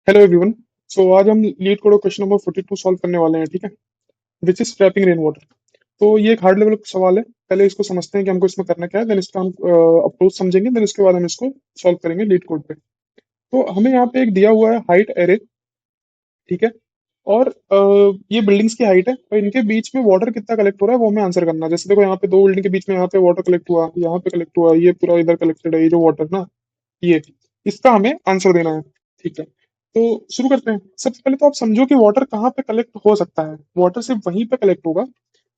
Hello everyone. सो आज हम leet code question number 42 solve करने वाले हैं, ठीक है। Which is trapping rain water. तो ये एक हार्ड लेवल सवाल है। पहले इसको समझते हैं कि हमको इसमें करना क्या है, देन इसका हम अप्रोच समझेंगे, देन इसके बाद हम इसको सॉल्व करेंगे लीड कोड पे। तो हमें यहाँ पे एक दिया हुआ है हाइट एरे, ठीक है। और ये बिल्डिंग्स की हाइट है और इनके बीच में वाटर कितना कलेक्ट हो रहा है वो हमें आंसर करना है। जैसे देखो यहाँ पे दो बिल्डिंग के बीच में यहाँ पे वाटर कलेक्ट हुआ, यहाँ पे कलेक्ट हुआ, ये पूरा इधर कलेक्टेड है, ये जो वाटर ना, ये इसका हमें आंसर देना है, ठीक है। तो शुरू करते हैं। सबसे पहले तो आप समझो कि वाटर कहाँ पे कलेक्ट हो सकता है। वाटर सिर्फ वहीं पे कलेक्ट होगा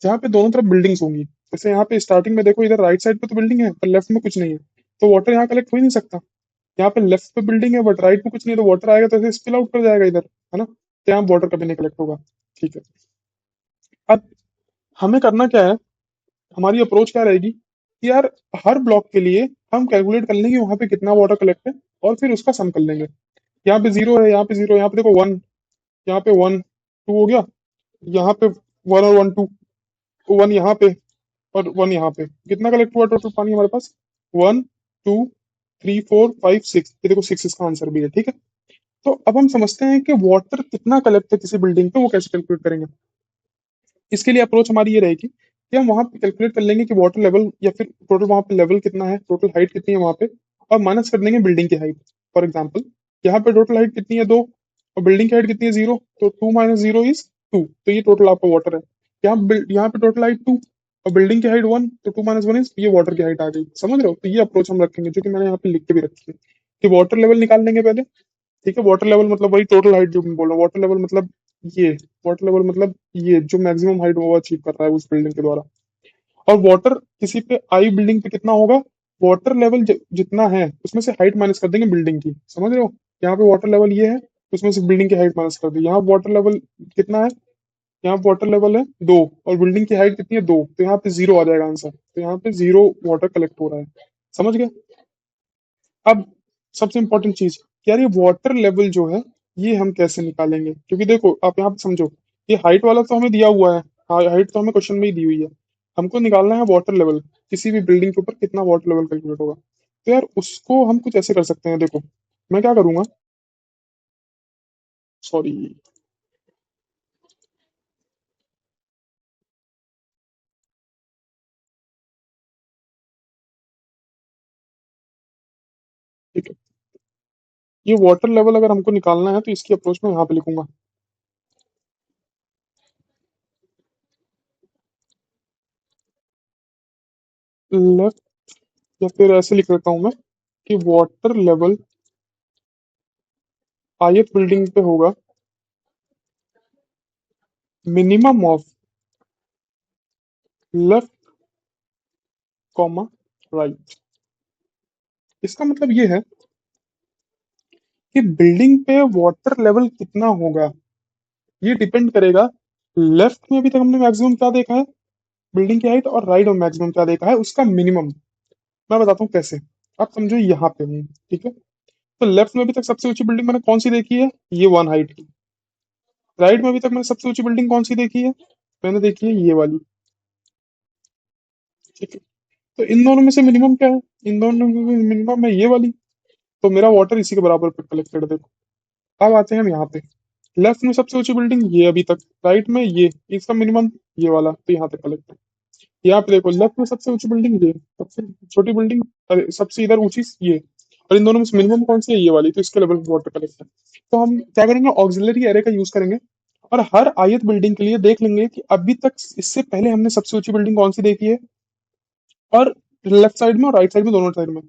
जहाँ पे दोनों तरफ बिल्डिंग्स होंगी। जैसे यहाँ पे स्टार्टिंग में देखो, इधर राइट साइड पे तो बिल्डिंग है पर लेफ्ट में कुछ नहीं है, तो वाटर यहाँ कलेक्ट हो ही नहीं सकता। यहाँ पे लेफ्ट पे बिल्डिंग है बट राइट में कुछ नहीं है, तो वाटर आएगा तो ऐसे स्पिल आउट कर जाएगा इधर, है ना। तो यहाँ वाटर कभी नहीं कलेक्ट होगा, ठीक है। अब हमें करना क्या है, हमारी अप्रोच क्या रहेगी कि यार हर ब्लॉक के लिए हम कैलकुलेट कर लेंगे वहां पे कितना वाटर कलेक्ट है और फिर उसका सम कर लेंगे। यहाँ पे जीरो है, यहाँ पे जीरो, यहाँ पे देखो वन, यहाँ पे वन टू हो गया, यहाँ पे वन और वन टू, वन यहाँ पे और वन यहाँ पे, कितना कलेक्ट हुआ टोटल पानी हमारे पास, one two three four five six, ये देखो सिक्स इसका आंसर भी है, ठीक है। तो अब हम समझते हैं कि वाटर कितना कलेक्ट है किसी बिल्डिंग पे, वो कैसे कैलकुलेट करेंगे। इसके लिए अप्रोच हमारी ये रहेगी कि हम वहां पे कैलकुलेट कर लेंगे कि वाटर लेवल या फिर टोटल वहां पे लेवल कितना है, टोटल हाइट कितनी है वहां पे, और माइनस कर देंगे बिल्डिंग की हाइट। फॉर एग्जाम्पल यहाँ पे टोटल हाइट कितनी है, दो, और बिल्डिंग की हाइट कितनी है, जीरो, तो two minus zero is two, तो ये टोटल आपका वाटर है। यहाँ पे टोटल हाइट टू और बिल्डिंग की हाइट वन, तो टू माइनस वन इज, ये वाटर की हाइट आ गई, समझ रहे हो। तो ये अप्रोच हम रखेंगे जो कि मैंने यहाँ पे लिख के भी रखी है कि वाटर लेवल निकाल लेंगे पहले, ठीक है। वाटर लेवल मतलब वही टोटल हाइट जो मैं बोल रहा हूँ, वाटर लेवल मतलब ये, वाटर लेवल मतलब ये जो मैक्सिमम हाइट वो अचीव कर रहा है उस बिल्डिंग के द्वारा। और वाटर किसी पे आई बिल्डिंग पे कितना होगा, वाटर लेवल जितना है उसमें से हाइट माइनस कर देंगे बिल्डिंग की, समझ रहे हो। यहाँ पे वाटर लेवल ये है, उसमें से बिल्डिंग की हाइट माइनस कर दी। यहाँ वाटर लेवल कितना है, यहाँ वाटर लेवल है दो और बिल्डिंग की हाइट कितनी है, दो, तो यहाँ पे जीरो आ जाएगा आंसर, तो यहाँ पे जीरो वाटर कलेक्ट हो रहा है, समझ गए। अब सबसे इंपॉर्टेंट चीज, यार ये वाटर लेवल जो है ये हम कैसे निकालेंगे, क्योंकि देखो आप यहाँ पे समझो, ये हाइट वाला तो हमें दिया हुआ है, हाइट तो हमें क्वेश्चन में ही दी हुई है। हमको निकालना है वाटर लेवल, किसी भी बिल्डिंग के ऊपर कितना वाटर लेवल कैलकुलेट होगा। तो यार उसको हम कुछ ऐसे कर सकते हैं, देखो मैं क्या करूंगा, सॉरी, ठीक है। ये वाटर लेवल अगर हमको निकालना है तो इसकी अप्रोच में यहाँ पे लिखूंगा, लेफ्ट, या फिर ऐसे लिख देता हूँ मैं कि वाटर लेवल ith बिल्डिंग पे होगा minimum of left comma right. इसका मतलब ये है कि बिल्डिंग पे वाटर लेवल कितना होगा ये डिपेंड करेगा, लेफ्ट में अभी तक हमने मैक्सिमम क्या देखा है, बिल्डिंग की हाइट, और राइट में मैक्सिमम क्या देखा है, उसका मिनिमम। मैं बताता हूँ कैसे। आप समझो यहाँ पे हूँ, ठीक है। तो लेफ्ट में अभी तक सबसे ऊंची बिल्डिंग मैंने कौन सी देखी है, ये वन हाइट की। राइट में अभी तक मैंने सबसे ऊंची बिल्डिंग कौन सी देखी है, मैंने देखी है ये वाली, ठीक है। तो इन दोनों में से मिनिमम क्या है, इन दोनों में मिनिमम है ये वाली, तो मेरा वाटर इसी के बराबर पे कलेक्टेड है, देखो। अब आते हैं हम यहाँ पे, लेफ्ट में सबसे ऊंची बिल्डिंग ये अभी तक, राइट में ये, इसका मिनिमम ये वाला, तो यहाँ तक कलेक्ट है। यहाँ पे देखो लेफ्ट में सबसे ऊंची बिल्डिंग ये, सबसे छोटी बिल्डिंग, अरे सबसे इधर ऊंची ये, और इन दोनों में से मिनिमम कौन सी है, ये वाली, तो इसके लेवल पे वाटर कलेक्ट है। तो हम क्या करेंगे, ऑक्सिलरी एरे का यूज करेंगे और हर आयत बिल्डिंग के लिए देख लेंगे कि अभी तक इससे पहले हमने सबसे ऊंची बिल्डिंग कौन सी देखी है, और लेफ्ट साइड में और राइट साइड में, दोनों साइड में,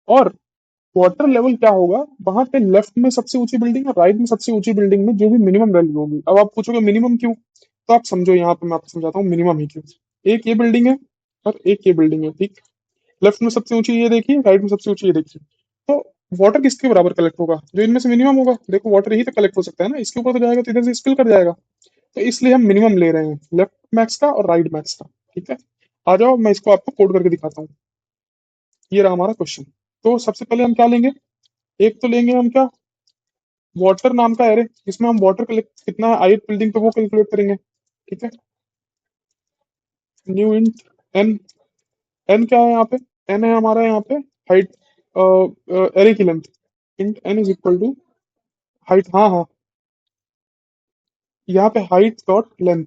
और वाटर लेवल क्या होगा वहां पे लेफ्ट में सबसे ऊंची बिल्डिंग और राइट में सबसे ऊंची बिल्डिंग में जो भी मिनिमम वैल्यू होगी। अब आप पूछोगे मिनिमम क्यों, तो आप समझो यहाँ पे मैं आपको समझाता हूँ मिनिमम ही क्यों। एक ये बिल्डिंग है और एक ये बिल्डिंग है, ठीक। लेफ्ट में सबसे ऊंची ये देखिए, राइट में सबसे ऊंची ये देखिए। तो वाटर किसके बराबर कलेक्ट होगा, जो इनमें से मिनिमम होगा। देखो वाटर यही तक कलेक्ट हो सकता है ना, इसके ऊपर तो जाएगा तो इधर से स्पिल कर जाएगा। तो इसलिए हम मिनिमम ले रहे हैं, लेफ्ट मैक्स का और राइट मैक्स का, ठीक है। आ जाओ मैं इसको आपको कोड करके दिखाता हूँ। ये रहा हमारा क्वेश्चन। तो सबसे पहले हम क्या लेंगे, एक तो लेंगे हम क्या, वाटर नाम का एरे, जिसमें हम वाटर कलेक्ट कितना है ith बिल्डिंग पे वो कैलकुलेट करेंगे, ठीक है। न्यू इंट एन, एन क्या है यहाँ पे, एन है हमारा यहाँ पे हाइट, एरे की length, int N is equal to height, हाँ हाँ, यहाँ पे हाइट डॉट लेंथ,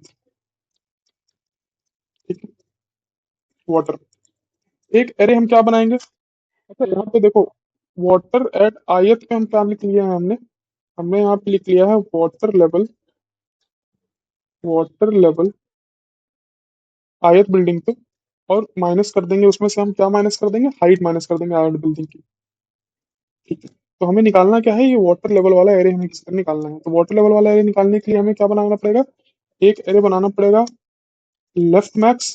ठीक है, वाटर। एक एरे हम क्या बनाएंगे? अच्छा यहाँ पे देखो, वाटर एट आयत पे हम क्या लिख लिया है हमने? हमने यहाँ पे लिख लिया है वाटर लेवल, वाटर लेवल आयत बिल्डिंग पे, और माइनस कर देंगे उसमें से, हम क्या माइनस कर देंगे? हाइट माइनस कर देंगे आयत बिल्डिंग की, ठीक है। तो हमें निकालना क्या है? ये वाटर लेवल वाला एरे हमें किसका निकालना है? तो वाटर लेवल वाला एरे निकालने के लिए हमें क्या बनाना पड़ेगा? एक एरे बनाना पड़ेगा लेफ्ट मैक्स,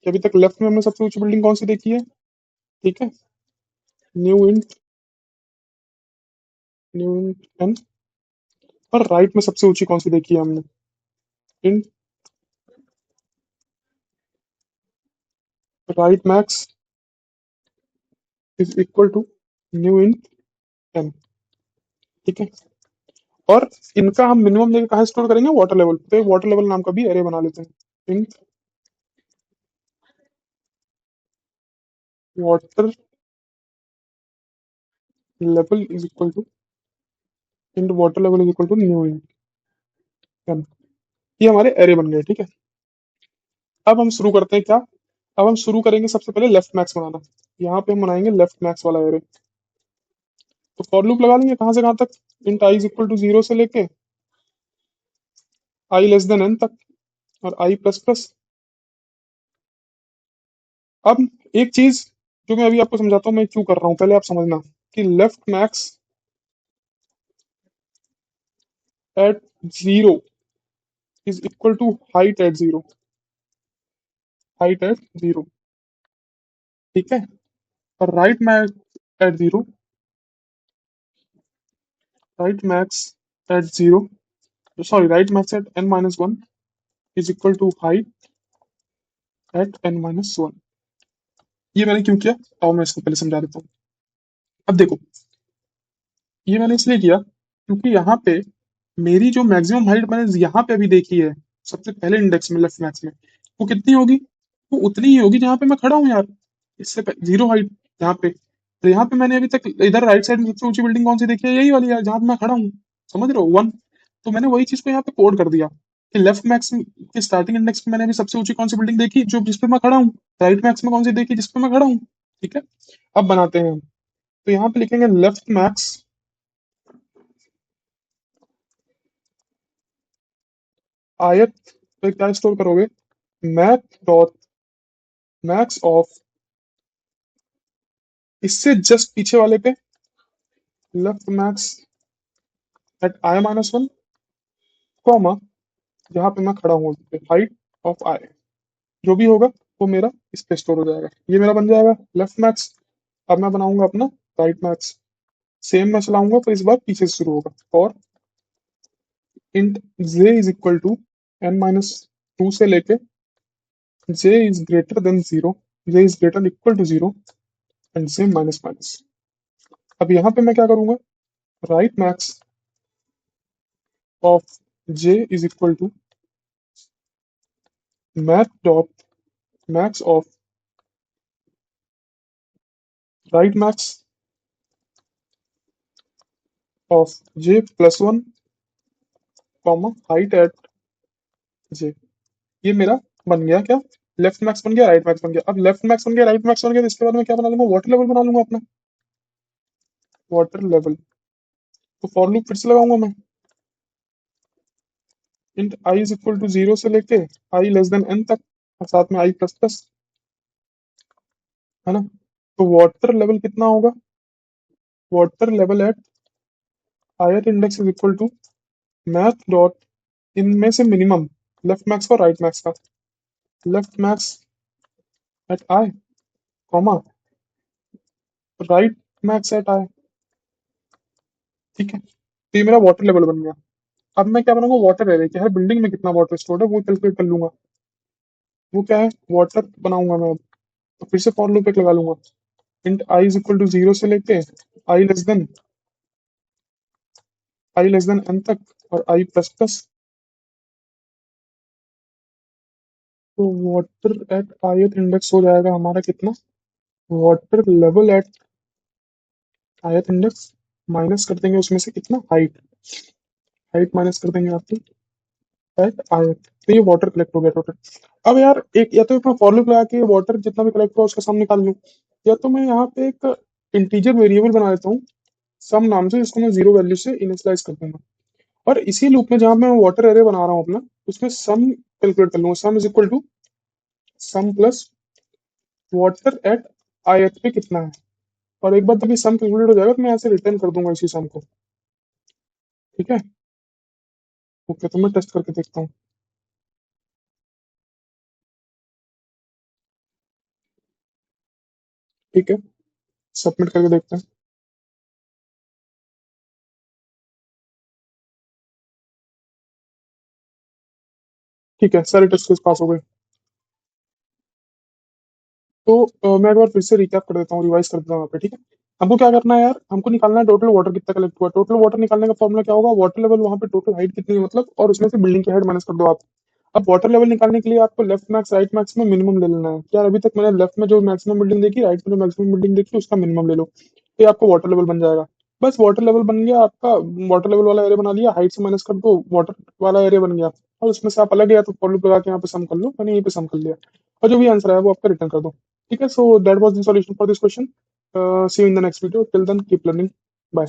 कि अभी तक लेफ्ट में हमने सबसे ऊंची बिल्डिंग कौन सी देखी है, ठीक है, new int, new int N, और राइट में सबसे ऊंची कौन सी देखी है हमने? Int right max is equal to new int N, ठीक है। और इनका हम मिनिमम लेके कहाँ स्टोर करेंगे? वाटर लेवल पे। वाटर लेवल नाम का भी एरे बना लेते हैं, int water level is equal to, int water level is equal to new int N. ये हमारे एरे बन गए, ठीक है। अब हम शुरू करते हैं क्या? अब हम शुरू करेंगे सबसे पहले लेफ्ट मैक्स बनाना। यहाँ पे हम बनाएंगे लेफ्ट मैक्स वाला एरे। तो फॉर लूप लगा लेंगे कहाँ से कहाँ तक? Int I is equal to zero से लेके आई लेस देन एन तक, और आई प्लस प्लस। अब एक चीज जो मैं अभी आपको समझाता हूँ, मैं क्यों कर रहा हूँ, पहले आप समझना कि left max at zero is equal to height at zero, height at zero, ठीक है। और right max at zero, right max at zero, sorry right max at N minus one is equal to height at N minus one. ये मैंने क्यों किया, और मैं इसको पहले समझा देता हूँ। अब देखो, ये मैंने इसलिए किया क्योंकि यहाँ पे मेरी जो मैक्सिमम हाइट मैंने यहाँ पे अभी देखी है, सबसे पहले इंडेक्स में लेफ्ट मैक्स में, वो कितनी होगी? वो उतनी ही होगी जहाँ पे मैं खड़ा हूँ यार, इससे जीरो हाइट यहाँ पे। तो यहाँ पे मैंने अभी तक इधर राइट साइड में सबसे ऊंची बिल्डिंग कौन सी देखी है? यही वाली यार, जहाँ पे मैं खड़ा हूँ, समझ रहे हो, वन। तो मैंने वही चीज को यहाँ पे कोड कर दिया कि लेफ्ट मैक्स के स्टार्टिंग इंडेक्स में मैंने अभी सबसे ऊंची कौन सी बिल्डिंग देखी, जो जिस पे मैं खड़ा हूँ। राइट मैक्स में कौन सी देखी, जिस पे मैं खड़ा हूँ, ठीक है। अब बनाते हैं हम। तो यहाँ पे लिखेंगे लेफ्ट मैक्स आयत पे क्या स्टोर करोगे? मैथ डॉट मैक्स ऑफ, इससे जस्ट पीछे वाले पे left max at I minus one, comma जहां पे मैं खड़ा हूँ हाइट ऑफ आई, जो भी होगा वो मेरा इस पे स्टोर हो जाएगा। ये मेरा बन जाएगा लेफ्ट मैक्स। अब मैं बनाऊंगा अपना राइट मैक्स, सेम मैं चलाऊंगा तो इस बार पीछे से शुरू होगा। और int J is equal to N minus two से लेके J is greater than zero, J is greater equal to zero, and J minus minus. अब यहाँ पे मैं क्या करूंगा? Right max of j is equal to math dot max of right max of j plus one, comma height at j। ये मेरा बन गया क्या? लेफ्ट मैक्स बन गया, राइट मैक्स बन गया। अब लेफ्ट मैक्स बन गया, राइट मैक्स बन गया, तो इसके बाद मैं क्या बना लूंगा? वाटर लेवल बना लूंगा अपना, वाटर लेवल। तो फॉर लूप फिर से लगाऊंगा मैं, int I is equal to zero से लेके आई लेस देन एन तक, और साथ में आई प्लस प्लस, है ना। तो वाटर लेवल कितना होगा? Water level at ith index is equal to math dot, इनमें से मिनिमम लेफ्ट मैक्स का राइट मैक्स का, left max at I, comma right max at I, ठीक है। तो ये मेरा वाटर लेवल बन गया। अब मैं क्या बनाऊंगा? वाटर एरे, क्या है बिल्डिंग में कितना वाटर स्टोर्ड है वो कैलकुलेट कर लूंगा। वो क्या है? वाटर बनाऊंगा मैं अब। तो फिर से फॉर लूप एक लगा लूंगा, int I is equal to zero से लेके I less than, I less than N तक, और आई प्लस प्लस। तो वाटर एट आयत इंडेक्स हो जाएगा हमारा कितना? Water level at ith index minus कर देंगे उसमें से कितना? हाइट, हाइट माइनस कर देंगे आपकी एट आई, तो ये वाटर कलेक्ट हो गया टोटल। अब यार एक या तो अपना फॉर लूप लगा के वाटर जितना भी कलेक्ट हुआ उसका सम निकाल लूं, या तो मैं यहाँ पे एक इंटीजर वेरिएबल बना देता हूँ सम नाम से, जिसको मैं जीरो वैल्यू से इनिशियलाइज कर दूंगा, और इसी लूप में जहां मैं वाटर एरे बना रहा हूँ अपना, उसमें सम कैलकुलेट कर लूंगा। Sum is equal to sum plus water at I पे कितना है, और एक बार जब ये सम कैलकुलेट हो जाएगा तो मैं यहाँ से रिटर्न कर दूंगा इसी सम को। ठीक है, ओके, तो मैं टेस्ट करके देखता हूँ। ठीक है, सबमिट करके देखते हैं। ठीक है, सारे टेस्ट केस पास हो गए। तो मैं एक बार फिर से रिकैप कर देता हूँ, रिवाइज कर देता हूँ यहाँ पे। ठीक है, हमको क्या करना है यार, हमको निकालना है टोटल वाटर कितना कलेक्ट हुआ। टोटल वाटर निकालने का फॉर्मूला क्या होगा, वाटर लेवल वहाँ पे टोटल हाइट कितनी है मतलब, और उसमें से बिल्डिंग की हाइट माइनस कर दो आप। अब वाटर लेवल निकालने के लिए आपको लेफ्ट मैक्स राइट मैक्स में मिनिमम ले लेना है। यार अभी तक मैंने लेफ्ट में जो मैक्सिमम बिल्डिंग देखी, राइट में जो मैक्सिमम बिल्डिंग देखी, उसका मिनिमम ले लो, तो ये आपको वाटर लेवल बन जाएगा। बस वाटर लेवल बन गया आपका, वाटर लेवल वाला एरिया बना लिया, हाइट से माइनस कर दो, वाटर वाला एरिया बन गया, और उसमें से आप अलग या तो फॉर लूप लगा के यहाँ पे सम कर लो, मैंने यहीं पे सम कर लिया, और जो भी आंसर है वो आपका रिटर्न कर दो। ठीक है, so that was the solution for this question. See you in the next video. Till then, keep learning. Bye.